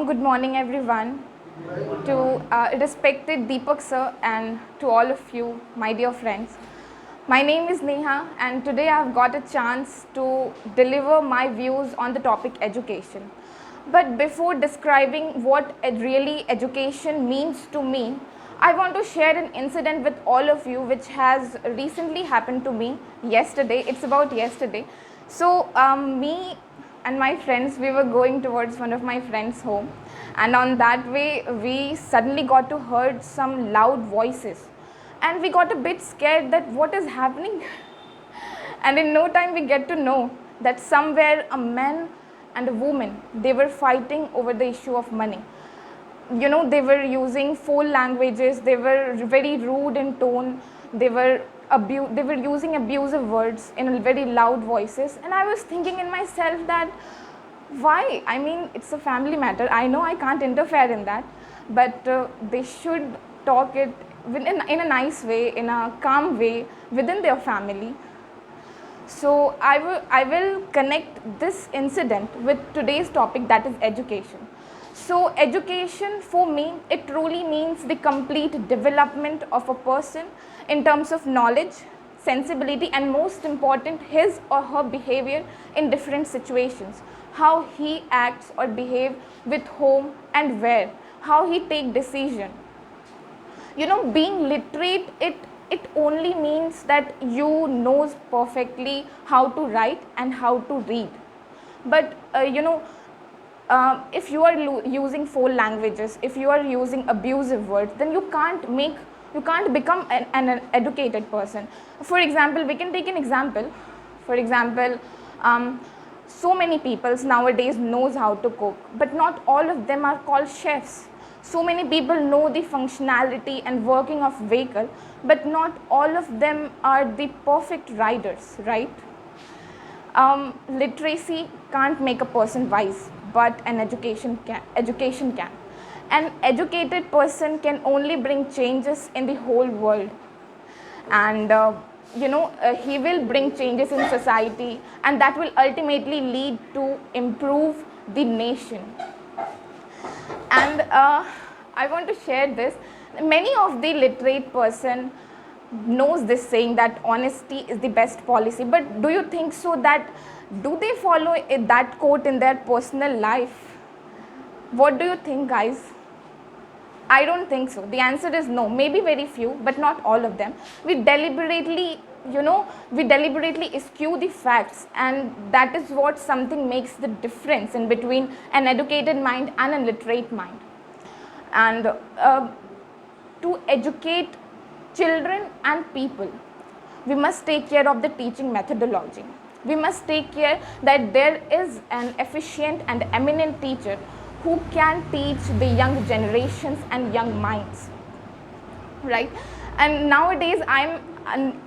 warm good morning, everyone, to respected Deepak sir and to all of you, my dear friends. My name is Neha, and today I've got a chance to deliver my views on the topic education. But before describing what really education means to me, I want to share an incident with all of you which has recently happened to me yesterday. It's about yesterday. So, me and my friends, we were going towards one of my friends' home, and on that way, we suddenly got to heard some loud voices, and we got a bit scared that what is happening. And in no time, we get to know that somewhere a man and a woman, they were fighting over the issue of money. They were using foul languages, they were very rude in tone, they were using abusive words in very loud voices. And I was thinking in myself that why? I mean, it's a family matter. I know I can't interfere in that, but they should talk it in a nice way, in a calm way within their family. So I will connect this incident with today's topic, that is education. So education for me, it truly means the complete development of a person in terms of knowledge, sensibility, and most important, his or her behavior in different situations. How he acts or behave with whom and where, how he take decision. Being literate, it only means that you knows perfectly how to write and how to read. But if you are using foul languages, if you are using abusive words, then you can't become an educated person. For example, we can take an example. For example, so many people nowadays knows how to cook, but not all of them are called chefs. So many people know the functionality and working of vehicle, but not all of them are the perfect riders, right? Literacy can't make a person wise, but an education can. An educated person can only bring changes in the whole world, and he will bring changes in society, and that will ultimately lead to improve the nation. And I want to share this. Many of the literate person knows this saying that honesty is the best policy, but do you think so that do they follow that quote in their personal life? What do you think, guys? I don't think so. The answer is no. Maybe very few, but not all of them. We deliberately eschew the facts, and that is what something makes the difference in between an educated mind and a literate mind. And to educate children and people, we must take care of the teaching methodology. We must take care that there is an efficient and eminent teacher who can teach the young generations and young minds, right? And nowadays,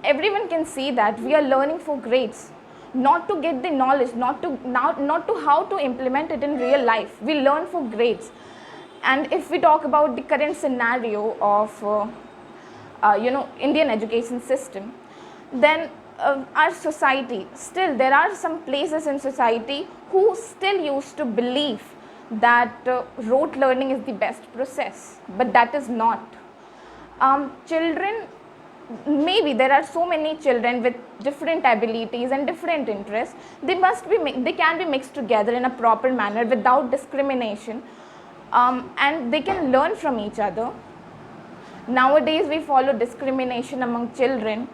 everyone can see that we are learning for grades, not to get the knowledge, not to how to implement it in real life. We learn for grades. And if we talk about the current scenario of Indian education system, then our society, still there are some places in society who still used to believe that rote learning is the best process, but that is not. Children, maybe there are so many children with different abilities and different interests. They can be mixed together in a proper manner without discrimination, and they can learn from each other. Nowadays, we follow discrimination among children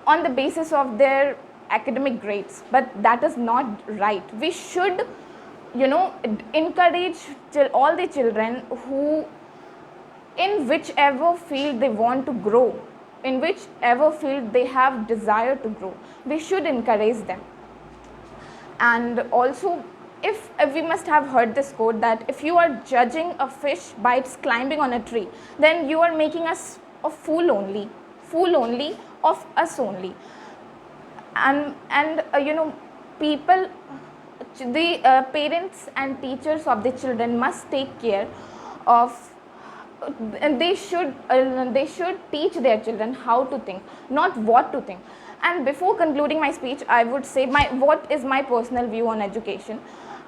on the basis of their academic grades, but that is not right. We should, encourage all the children who, in whichever field they want to grow, in whichever field they have desire to grow, we should encourage them. And also, if we must have heard this quote that if you are judging a fish by its climbing on a tree, then you are making us a fool only of us only. And people, the parents and teachers of the children must take care of, and they should teach their children how to think, not what to think. And before concluding my speech, I would say what is my personal view on education.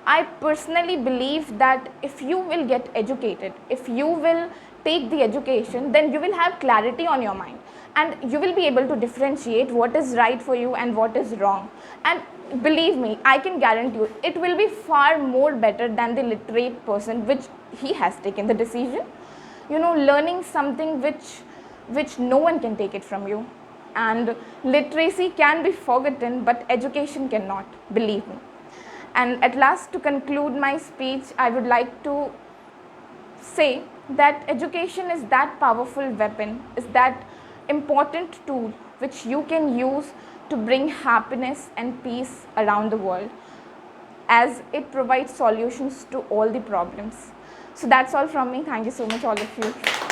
I personally believe that if you will get educated, if you will take the education, then you will have clarity on your mind and you will be able to differentiate what is right for you and what is wrong. And believe me, I can guarantee you, it will be far more better than the literate person which he has taken the decision. Learning something which no one can take it from you. And literacy can be forgotten, but education cannot, believe me. And at last, to conclude my speech, I would like to say that education is that powerful weapon, is that important tool which you can use to bring happiness and peace around the world, as it provides solutions to all the problems. So that's all from me. Thank you so much, all of you.